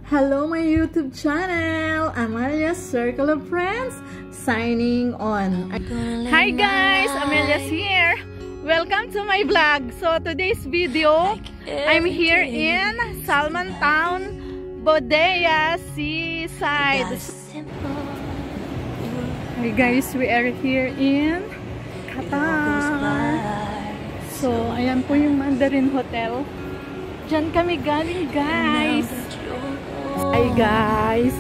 Hello my YouTube channel, Amelia's Circle of Friends, signing on. Hi guys, Amelia's here. Welcome to my vlog. So today's video, I'm here in Salmon Town, Bodea Seaside. Hi guys, we are here in Qatar. So ayan po yung Mandarin Hotel. Diyan kami galing guys. Hi guys,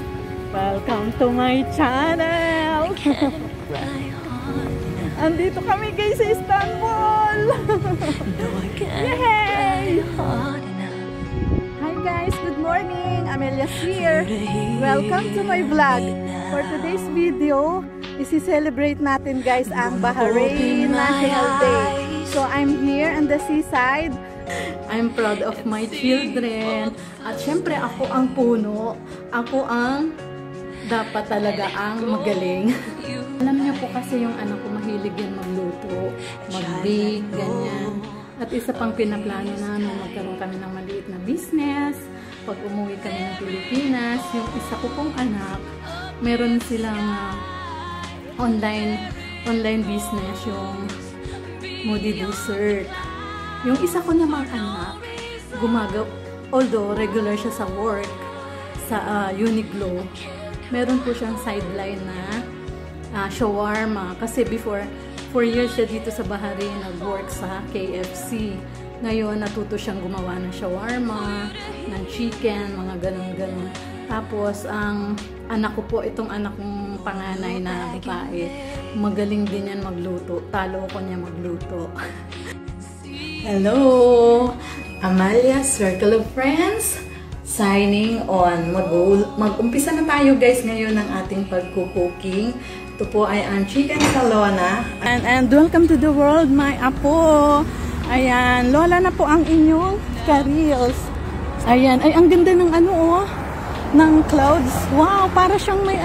welcome to my channel. Andito kami guys sa Istanbul. Yay! Hi guys, good morning. Amelia's here. Welcome to my vlog. For today's video, isi-celebrate natin guys ang Bahrain National Day. So I'm here on the seaside. I'm proud of my children. At syempre ako ang puno. Ako ang dapat talaga ang magaling. Alam niyo po kasi yung anak ko mahilig yan magluto, mag-bake, ganyan. At isa pang pinaplano namin, magkaroon kami ng maliit na business. Pag umuwi kami ng Pilipinas, yung isa ko pong anak, meron silang online business, yung Moody Dessert. Yung isa ko namang anak, although regular siya sa work, sa Uniqlo, meron po siyang sideline na shawarma. Kasi before, 4 years siya dito sa Bahrain, nag-work sa KFC. Ngayon, natuto siyang gumawa ng shawarma, ng chicken, mga ganun-ganun. Tapos, ang anak ko po, itong anak kong panganay na babae, magaling din yan magluto. Talo ko niya magluto. Hello! Amelia's Circle of Friends, signing on. Mag-umpisa na tayo guys ngayon ng ating pagkukuking. Ito po ay ang chicken sa Lola. And welcome to the world, my apo. Ayan, Lola na po ang inyong careers. Ayan, ay ang ganda ng ng clouds. Wow, para siyang may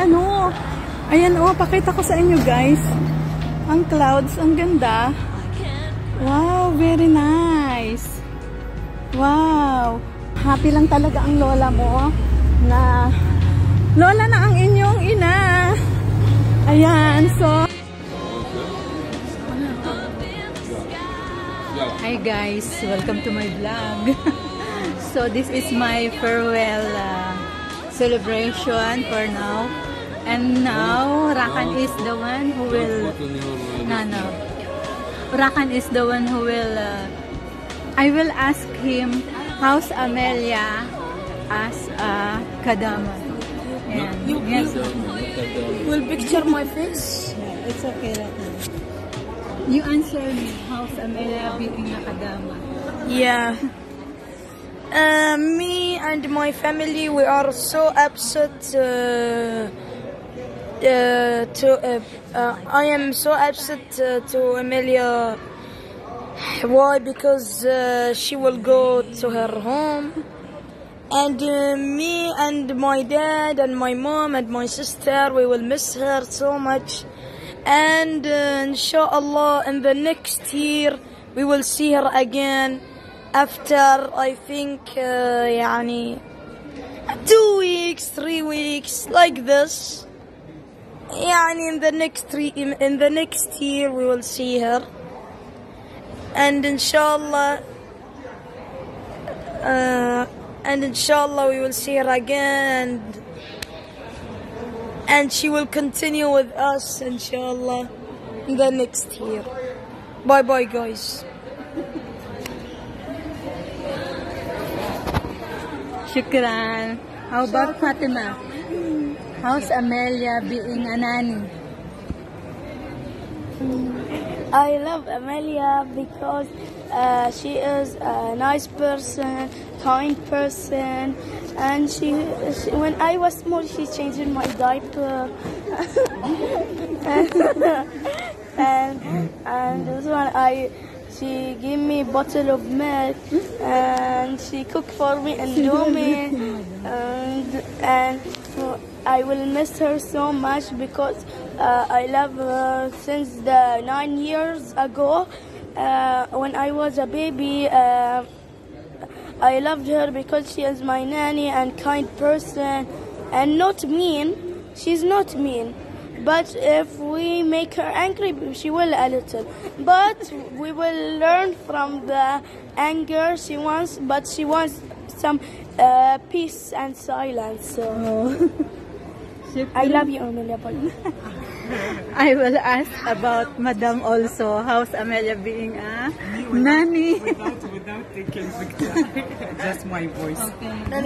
Ayan pakita ko sa inyo guys. Ang clouds, ang ganda. Wow, very nice. Wow. Happy lang talaga ang lola mo na lola na ang inyong ina. Ayan, so hi guys, welcome to my vlog. So this is my farewell celebration for now. And now Rakan is the one who will Rakan is the one who will I will ask him how's Amelia as a kadama. Yes. Will picture my face? Yeah, it's okay right now. You answer me, how's Amelia being a kadama? Yeah. Me and my family, we are so upset I am so upset to Amelia. Why? Because she will go to her home, and me and my dad and my mom and my sister, we will miss her so much. And inshallah, in the next year, we will see her again. After I think 2 weeks, 3 weeks, like this. In the next year we will see her, and inshallah we will see her again, and she will continue with us inshallah in the next year. Bye bye guys. Shukran. How about Fatima? How's Amelia being a nanny? I love Amelia because she is a nice person, kind person, and she when I was small, she changed my diaper, and this one she gave me a bottle of milk, and she cooked for me and do me, and I will miss her so much because I love her since 9 years ago. When I was a baby, I loved her because she is my nanny and kind person and not mean. She's not mean. But if we make her angry, she will a little. But we will learn from the anger she wants, but she wants some peace and silence. So I love you, Amelia. I will ask about Madam also. How's Amelia being a nanny? Without taking picture. Just my voice. No.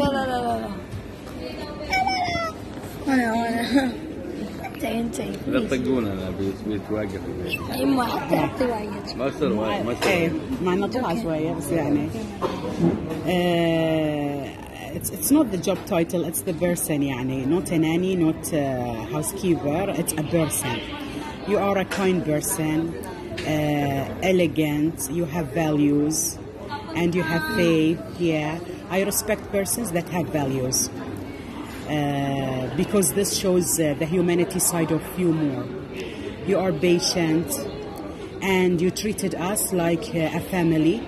لا تطقون انا بيتوقف يما حتى اعطي وايد. ما صار وايد ما ايه صار مع نطلع شوية بس يعني it's not the job title, it's the person يعني, not a nanny, not a housekeeper, it's a person. You are a kind person, elegant, you have values and you have faith. Yeah, I respect persons that have values. Because this shows the humanity side of you more. You are patient and you treated us like a family,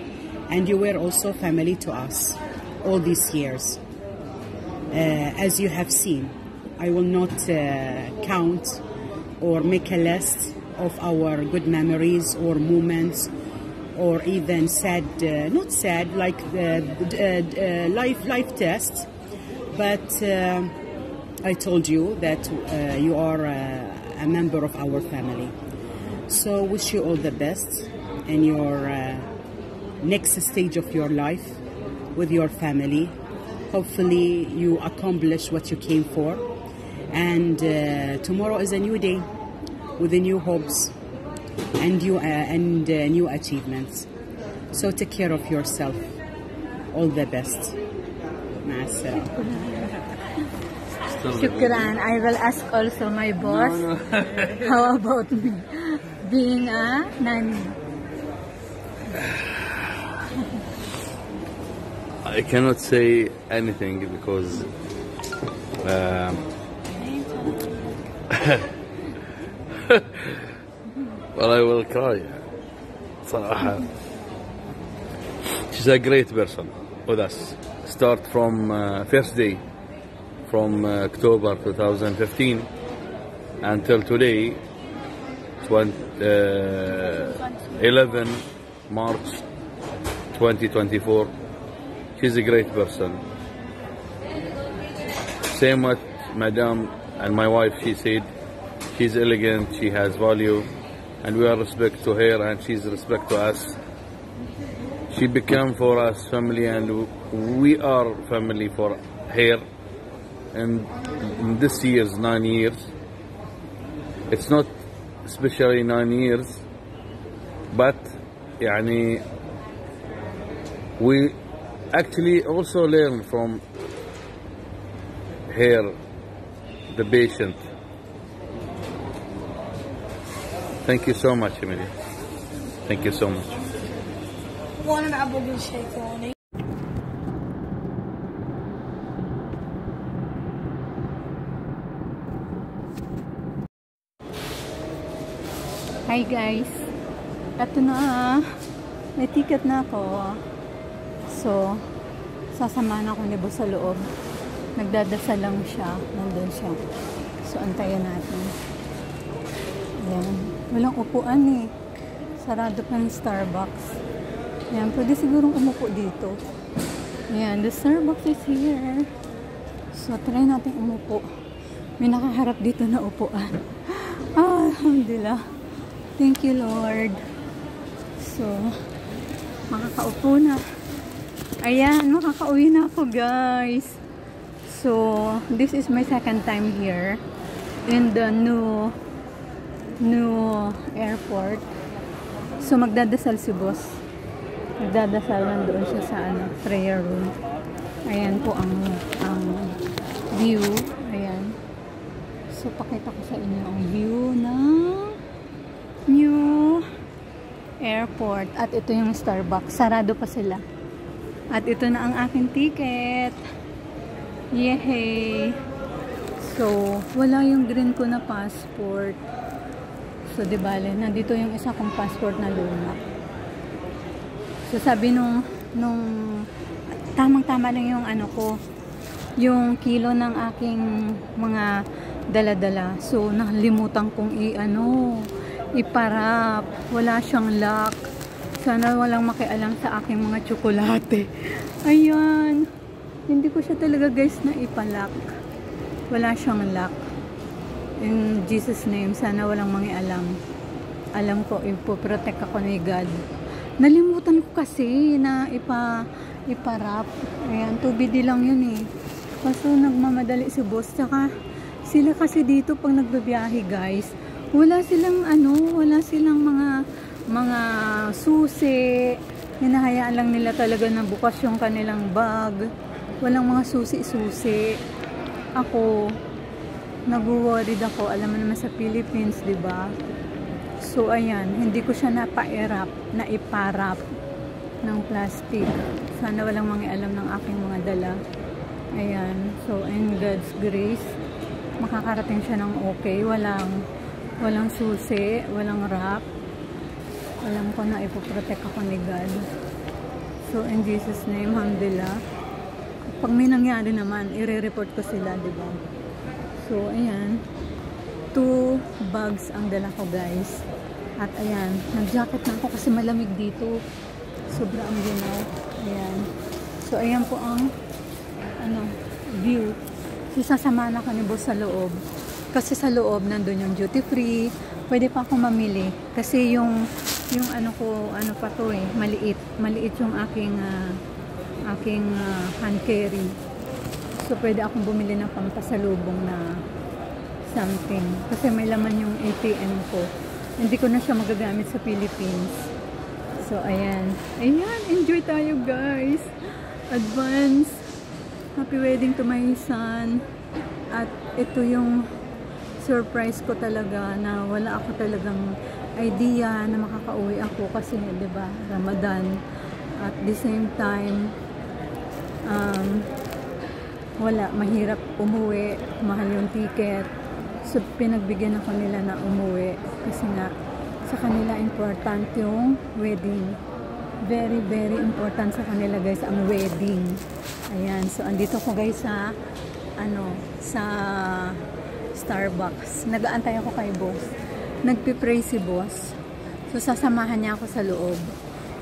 and you were also family to us all these years. As you have seen, I will not count or make a list of our good memories or moments or even sad, not sad, like life tests. But I told you that you are a member of our family. So wish you all the best in your next stage of your life with your family. Hopefully you accomplish what you came for. And tomorrow is a new day with the new hopes and new achievements. So take care of yourself. All the best. مع السلامة. Shukran. I will ask also my boss. How about me being a nanny? I cannot say anything because well, I will cry صراحة. She's a great person with us. Start from first day from October 2015 until today 11 March 2024. She's a great person. Same with Madame and my wife. She said she's elegant, she has value, and we are respect to her and she's respect to us. She became for us family and we are family for her. And in this year's 9 years, it's not especially 9 years, but يعني, we actually also learn from her, the patient. Thank you so much, Emilia. Thank you so much. وانا نعبد الشيطاني. Hi guys, eto na, may ticket na ako. So, sasamahan ako ni Boss sa loob. Nagdadasal lang siya, nandun siya. So, antayin natin. Ayan, walang upuan eh. Sarado pa ng Starbucks. Ayan, pwede sigurong umupo dito. Ayan, the Starbucks is here. So, try natin umupo. May nakaharap dito na upuan. Ah, alhamdulillah. Thank you, Lord. So, makakaupo na. Ayan, makakauwi na ako, guys. So, this is my second time here in the new airport. So, magdadasal si Boss. Magdadasal nandoon siya sa prayer room. Ayan po ang view. Ayan. So, pakita ko sa inyo ang view ng new airport. At ito yung Starbucks. Sarado pa sila. At ito na ang aking ticket. Yehey! So, wala yung green ko na passport. So, di bale, nandito yung isa kong passport na luma. So, sabi nung tamang-tama lang yung ano ko, yung kilo ng aking mga dala-dala. So, nakalimutan kong iparap. Wala siyang lock. Sana walang makialam sa aking mga tsokolate. Ayan. Hindi ko siya talaga guys na ipalock. Wala siyang lock. In Jesus name, sana walang mangialam. Alam ko, ipoprotect ako ni God. Nalimutan ko kasi na iparap. Ayan, 2BD lang yun eh. Kaso nagmamadali si boss. Tsaka sila kasi dito pag nagbabiyahe guys, wala silang mga susi. Hinahayaan lang nila talaga na bukas yung kanilang bag. Walang mga susi-susi. Ako, nag-worried ako. Alam mo naman sa Philippines, di ba? So, ayan. Hindi ko siya iparap ng plastic. Sana walang mangialam ng aking mga dala. Ayan. So, in God's grace, makakarating siya ng okay. Walang susi, walang wrap. Alam ko na ipoprotect ako ni God. So, in Jesus name, alhamdulillah. Pag may nangyari naman, i-report ko sila, di ba? So, ayan. 2 bags ang dala ko, guys. At ayan, nag-jacket na ako kasi malamig dito. Sobra ang ginaw. Ayan. So, ayan po ang view. So, sasamahan ako ni boss sa loob. Kasi sa loob, nandun yung duty free. Pwede pa akong mamili. Kasi yung pa to eh, maliit yung aking hand carry. So pwede akong bumili ng pampasalubong na something kasi may laman yung ATM ko. Hindi ko na siya magagamit sa Philippines. So ayan, enjoy tayo guys. Advance happy wedding to my son. At ito yung surprise ko talaga na wala ako talagang idea na makakauwi ako kasi, di ba, Ramadan. At the same time, mahirap umuwi, mahal yung ticket. So, pinagbigyan ako nila na umuwi kasi nga, sa kanila important yung wedding. Very, very important sa kanila guys, ang wedding. Ayan, so andito ko guys sa Starbucks. Nag-aantay ako kay boss. Nagpipray si boss. So, sasamahan niya ako sa loob.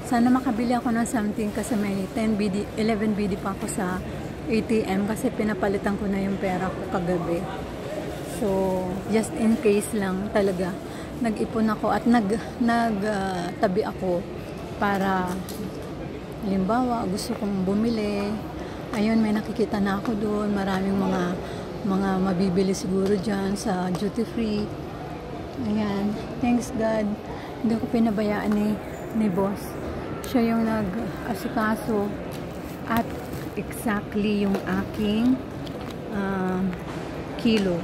Sana makabili ako ng something kasi may 11 BD pa ako sa ATM kasi pinapalitan ko na yung pera ko kagabi. So, just in case lang talaga. Nag-ipon ako at nagtabi ako para halimbawa gusto kong bumili. Ayun, may nakikita na ako doon. Maraming mga mabibili siguro dyan sa duty free. Ayan, thanks God. Hindi ko pinabayaan ni boss. Siya yung nag-asikaso at exactly yung aking kilo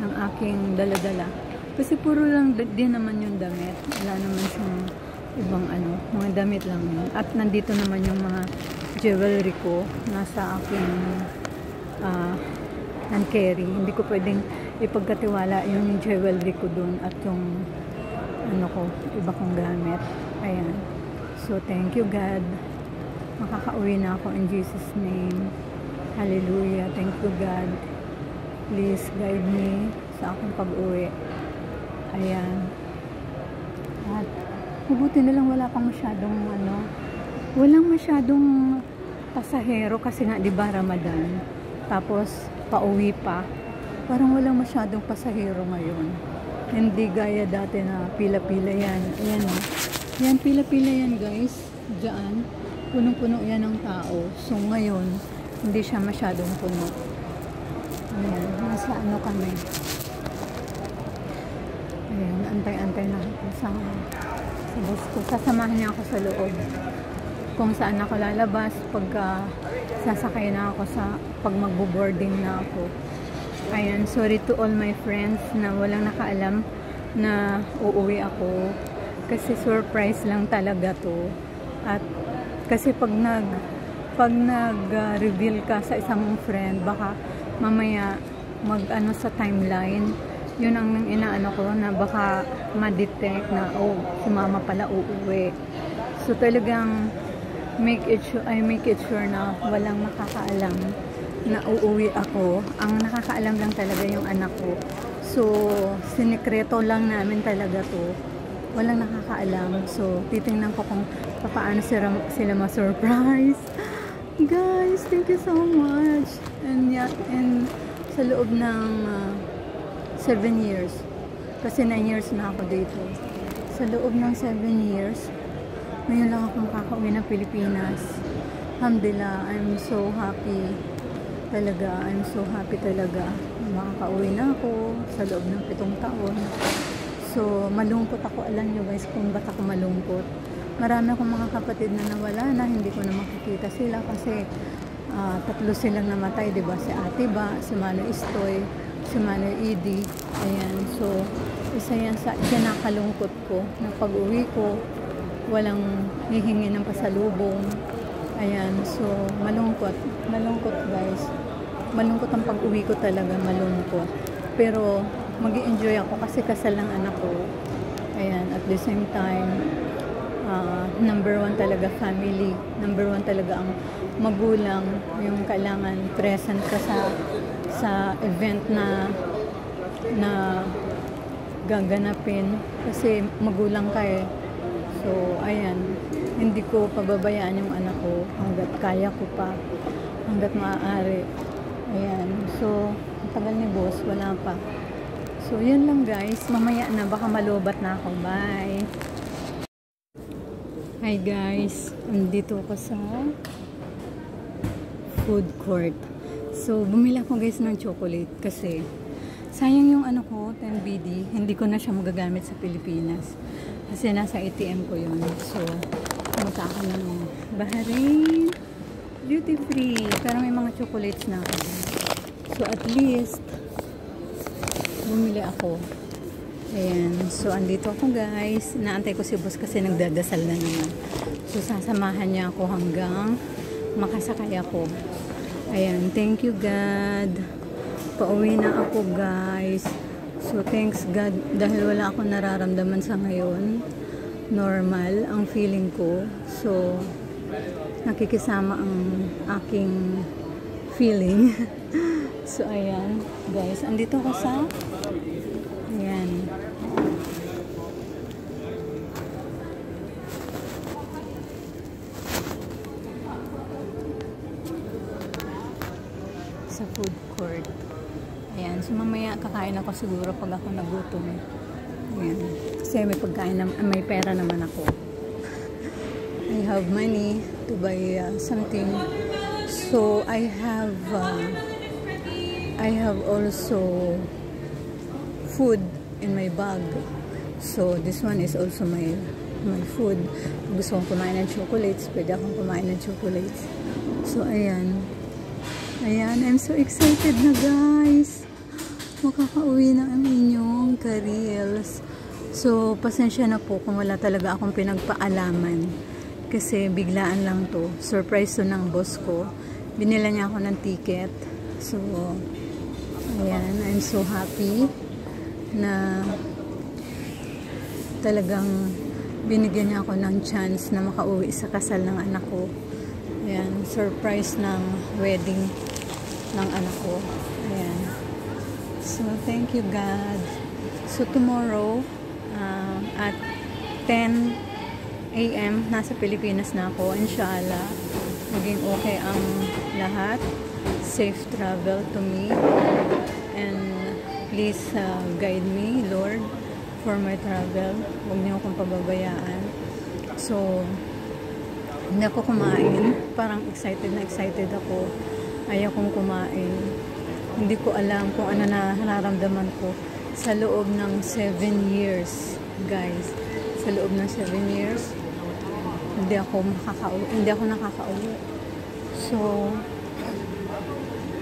ng aking dala-dala. Kasi puro lang din naman yung damit. Wala naman siyang ibang mga damit lang yun. At nandito naman yung mga jewelry ko nasa aking hand carry. Hindi ko pwedeng ipagkatiwala yung jewelry ko dun at yung iba kong gamit. Ayan. So, thank you God. Makakauwi na ako in Jesus name. Hallelujah. Thank you God. Please guide me sa akong pag-uwi. Ayan. At mabuti na lang wala pang masyadong walang masyadong pasahero kasi nga 'di ba Ramadan. Tapos pauwi pa. Parang walang masyadong pasahero ngayon. Hindi gaya dati na pila-pila yan. Ayan o. Yan, pila-pila yan guys. Diyan. Punong-puno yan ng tao. So ngayon, hindi siya masyadong puno. Ayan. Nasa kami. Ayan. Antay-antay na ako sa bus ko. Sasamahan niya ako sa loob. Kung saan ako lalabas pagka sasakay na ako pag magbo-boarding na ako. Ayan, sorry to all my friends na walang nakaalam na uuwi ako. Kasi surprise lang talaga to. At kasi pag nag-reveal ka sa isang friend, baka mamaya sa timeline, yun ang inaano ko na baka ma-detect na, si mama pala uuwi. So talagang I make it sure na walang makakaalam na uuwi ako. Ang nakakaalam lang talaga yung anak ko. So, sinikreto lang namin talaga to. Walang nakakaalam. So, titingnan ko kung paano sila ma-surprise. Guys, thank you so much. And yeah, and sa loob ng 7 years, kasi 9 years na ako dito. Sa loob ng 7 years, ngayon lang ako makakauwi ng Pilipinas. Alhamdulillah, I'm so happy. Talaga, I'm so happy talaga. Makakauwi na ako sa loob ng 7 taon. So, malungkot ako. Alam nyo guys kung ba't ako malungkot. Marami akong mga kapatid na nawala na, hindi ko na makikita sila kasi 3 silang namatay, diba? Si Ate Ba, si Mano Istoy, si Mano Idi. Ayan, so isa yan sa kinakalungkot ko na pag-uwi ko, walang hihingi ng pasalubong. Ayan, so malungkot guys. Malungkot ang pag-uwi ko talaga, malungkot. Pero mag-i-enjoy ako kasi kasal ng anak ko. Ayan, at the same time, number 1 talaga family, number 1 talaga ang magulang, yung kailangan present ka sa event na gaganapin kasi magulang ka eh. So ayan, hindi ko pababayaan yung anak ko hanggat kaya ko pa, hanggat maaari. Ayan, so ang tagal ni boss, wala pa. So yun lang guys, mamaya na, baka malobat na ako. Bye! Hi guys, andito ko sa food court. So, bumili ako guys ng chocolate kasi sayang yung ano ko, 10BD. Hindi ko na siya magagamit sa Pilipinas kasi nasa ATM ko yun. So, pumunta ako ng Bahrain duty free. Pero may mga chocolates na ako. So, at least bumili ako. Ayan. So, andito ako guys. Naantay ko si boss kasi nagdadasal na naman. So, sasamahan niya ako hanggang makasakay ako. Ayan. Thank you God. Pauwi na ako guys. So, thanks God. Dahil wala akong nararamdaman sa ngayon. Normal ang feeling ko. So, nakikisama ang aking feeling. So, ayan. Guys, andito ako sa ayan. Sa food court. Ayan. So, mamaya kakain ako siguro pag ako nagutom. Ayan. Kasi may pagkain, may pera naman ako. I have money to buy something. So, I have also food in my bag. So, this one is also my food. Gusto kong kumain ng chocolates, pwede akong kumain ng chocolates. So, ayan. Ayan, I'm so excited na guys. Makakauwi na ang inyong ka-reels. So, pasensya na po kung wala talaga akong pinagpaalaman. Kasi biglaan lang to. Surprise to ng boss ko. Binila niya ako ng ticket. So, ayan, I'm so happy na talagang binigyan niya ako ng chance na makauwi sa kasal ng anak ko. Ayan, surprise ng wedding ng anak ko. Ayan. So, thank you God. So, tomorrow at 10 AM nasa Pilipinas na ako. Inshallah, maging okay ang lahat. Safe travel to me. And please guide me, Lord, for my travel. Huwag niyo akong pababayaan. So, hindi ako kumain. Parang excited na excited ako. Ayaw kong kumain. Hindi ko alam kung ano na nararamdaman ko sa loob ng 7 years, guys. Sa loob ng 7 years, hindi ako nakakauwi. So,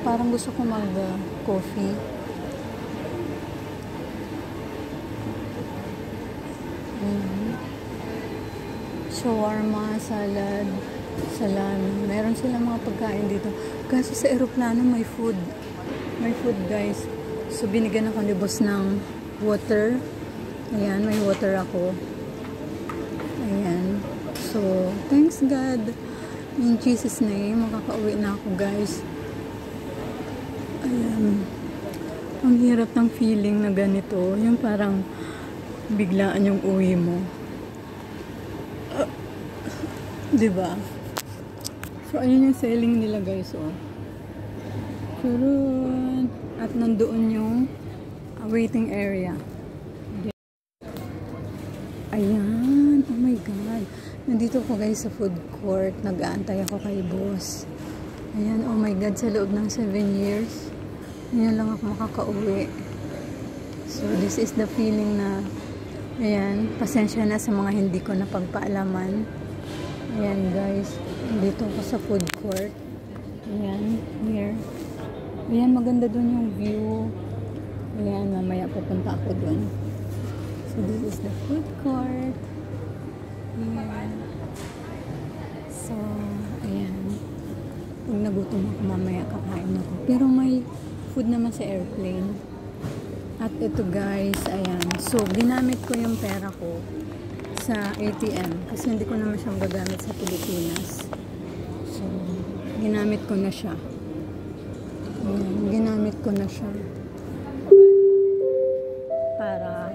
parang gusto ko mag-coffee. Shawarma, salad, salami. Meron silang mga pagkain dito. Kaso sa aeroplano may food. May food guys. So binigyan ako ni boss ng water. Ayan, may water ako. Ayan. So, thanks God. In Jesus' name, makakauwi na ako guys. Ayan. Ang hirap ng feeling na ganito. Yung parang biglaan yung uwi mo. Diba? So, ayun yung selling nila guys. Oh. Turun. At nandoon yung waiting area. Ayan. Oh my God. Nandito ko guys sa food court. Nag-aantay ako kay boss. Ayan. Oh my God. Sa loob ng 7 years. Ngayon lang ako makakauwi. So, this is the feeling na ayan. Pasensya na sa mga hindi ko napagpaalaman. Ayan guys. Dito ako sa food court. Ayan. Here. Ayan. Maganda dun yung view. Ayan. Mamaya pupunta ako dun. So, this is the food court. Ayan. So, ayan. Pag nagutom ako, mamaya kakain ako. Pero may food naman sa airplane. At ito guys, ayan. So, ginamit ko yung pera ko sa ATM. Kasi hindi ko naman siyang gagamit sa Pilipinas. So, ginamit ko na siya. Ayan. Ginamit ko na siya. Para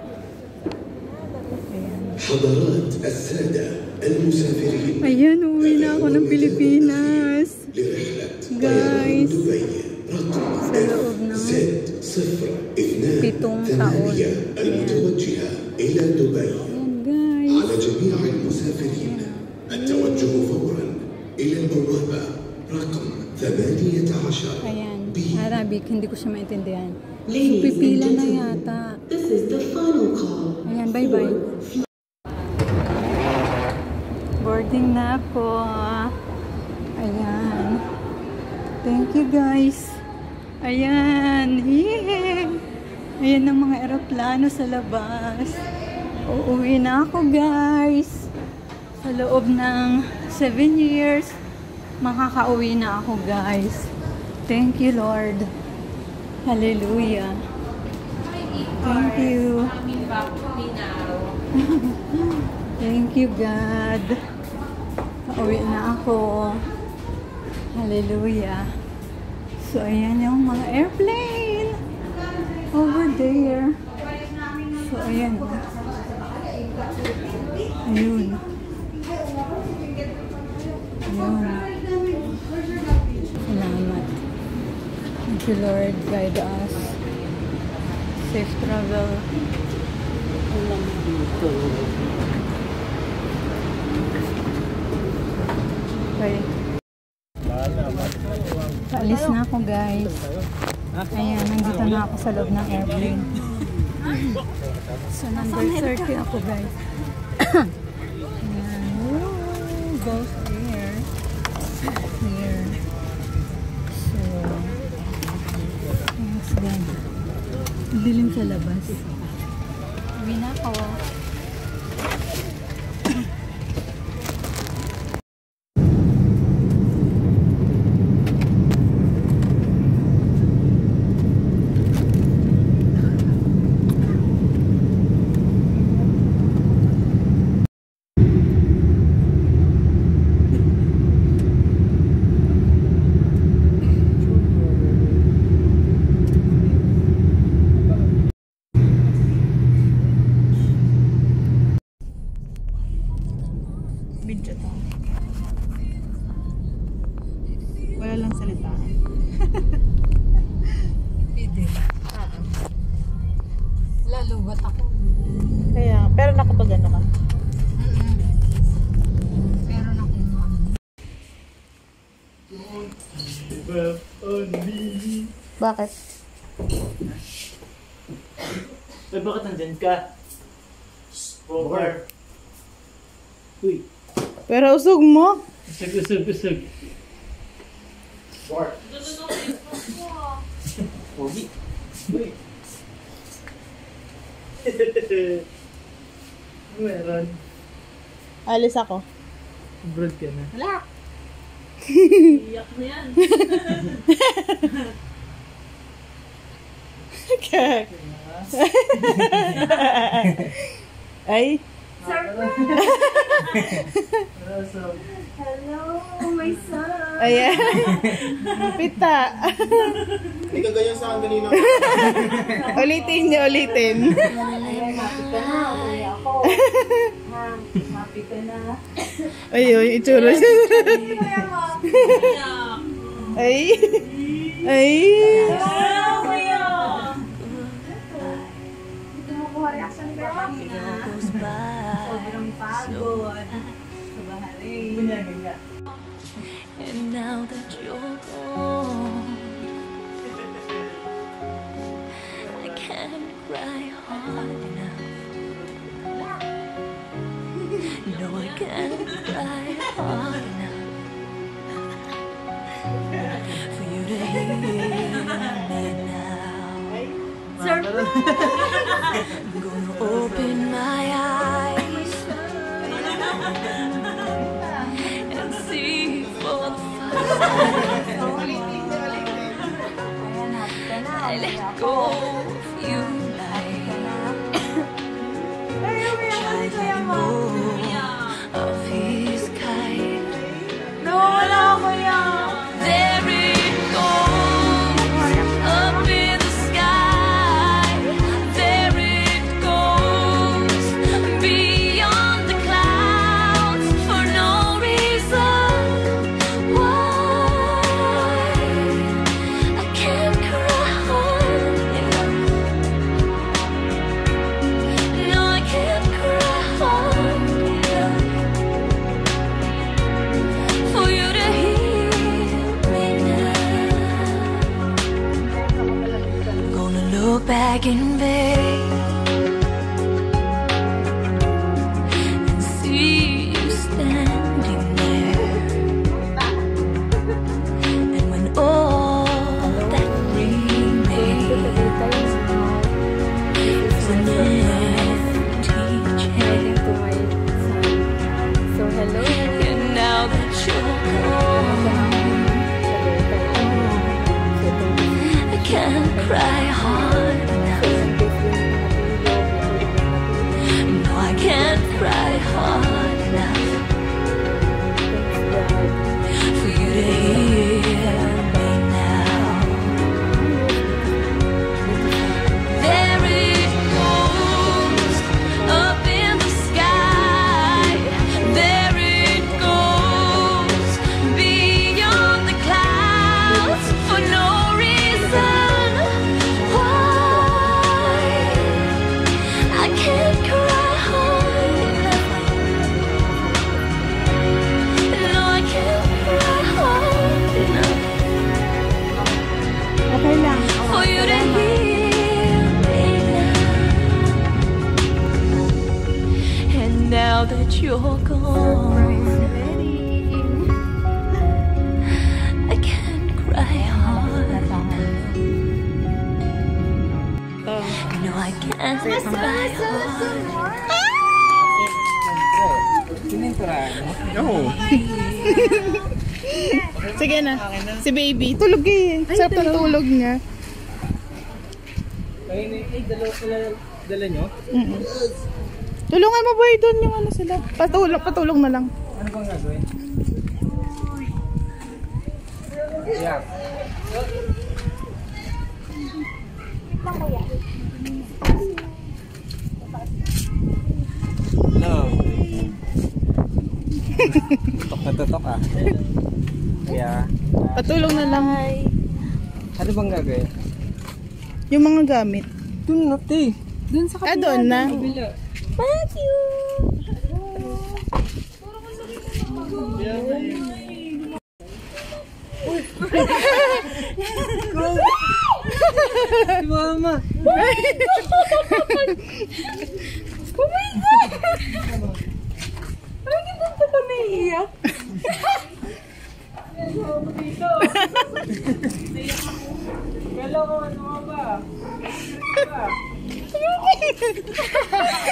حضرات السادة المسافرين ayan, uwi na ako ng Pilipinas. Guys, sa loob ng 7 taon. المتوجهة إلى دبي Ayan guys. على جميع المسافرين التوجه فورا إلى البوابة رقم 18 Ayan, B. Arabic, hindi ko siya maintindihan. Ladies and Pipila na gentlemen, yata. this is the final call. Ayan, bye-bye. Boarding na ako. Ayan. Thank you guys. Ayan. Yay! Ayan ang mga eroplano sa labas. Uuwi na ako guys. Sa loob ng 7 years, makakauwi na ako guys. Thank you Lord. Hallelujah. Thank you. Thank you God. Pauwi na ako. Hallelujah. So, ayan yung mga airplane. Over there. So, ayan. Ayun. Ayun. Salamat. Thank you Lord. Guide us. Safe travel. Okay. Paalis na ako guys. Ayan, nandito na ako sa loob ng airplane. So, number 30 ako guys. Ayan. Woo! Goes here. Here. So, thanks God. Dilim sa labas. Uwi na ako. Wala lang salita. Pwede. Lalubat ako. Kaya, pero nakapag ano ka? Pero nakuha. Bakit? Eh, bakit nandyan ka? Poker. Uy, Pero usog mo. usog. Bart. Pogi. Uy. Meron. Alis ako. Broad ka na. Wala. Iyak na yan. Ay. Pero so, Hello, my son. Ayan. Pita. Hindi ka ganyan sa akin kanina. Ulitin niyo, ulitin. Happy ka na, uwi ako. Happy ka na. Ayun, itsura siya. Ay. Ay. Sobrang pagod. And now that you're gone, I can't cry hard enough. No, I can't cry hard enough for you to hear me now. I'm gonna open my eyes and see for the first time. I let go of you like child let go of his kite. There it goes up in the sky. There it goes beyond the clouds for no reason. Why I can't cry hard enough. No, I can't cry hard enough for you to hear me now. Gonna look back in vain and see you standing there. And when all that remains is an empty chair. And now that you're gone, I can't cry hard enough. No, I can't cry hard enough for you to hear me now. There it goes up in the sky. There it goes beyond the clouds for no reason. Why I can't cry hard enough. No, I can't cry hard enough Okay lang. for you to hear me now. And now that you're gone, I can't cry hard enough. No, I can't cry hard. Sige na. Si baby. Tulog eh. Sarap ng tulog niya. Dala nyo? Tulungan mo boy doon yung ano sila. Patulong na lang. Ano bang gagawin? Yeah. No. Tutok na tutok ah. Yeah. Patulong na lang. Ano bang gagawin? Yung mga gamit. Doon na te. Doon sa kapila. Doon na. Matthew! Si mama. Bakit dito ka naiiyak? Kala ko ano nga ba?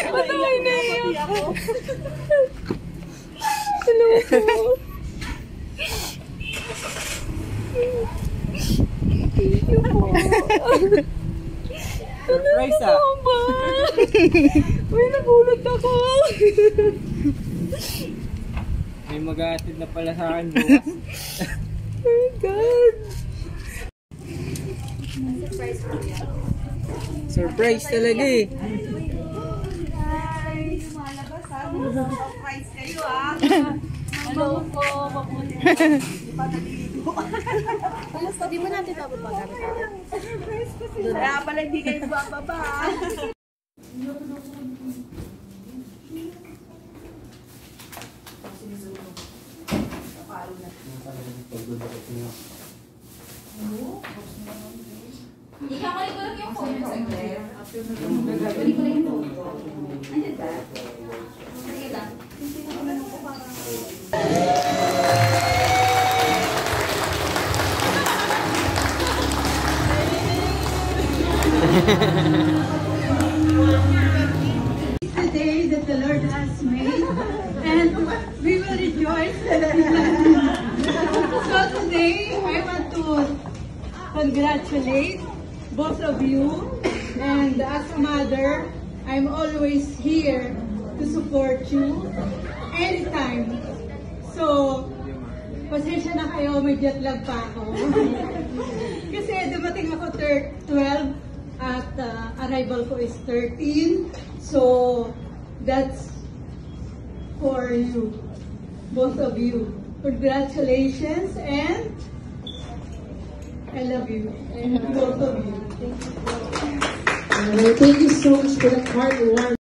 Ba't ako naiiyak? Surprise ah. Uy, nagulat ako. May mag-aatid na pala sa akin bukas. Oh my God! Surprise talaga eh. Surprise kayo ah. Hello po, mabuti. Di ba natin tapos pag-aral? Kaya pala hindi kayo bababa. Ikamali ko lang yung phone mo saglit. Ikamali ko lang yung phone ko. Andiyan ba? Sige lang. The day that the Lord has made, and we will rejoice. So today, I want to congratulate both of you, and as a mother, I'm always here to support you anytime. So, pasensya na kayo, may jet lag pa ako. Kasi dumating ako 12 at arrival ko is 13. So, that's for you, both of you. Congratulations, and I love you, and both of you. Thank you. Thank you so much for the heartwarming.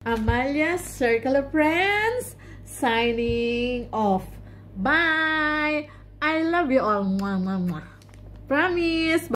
Amalia's Circle of Friends signing off. Bye! I love you all. Mwah, mwah, mwah. Promise!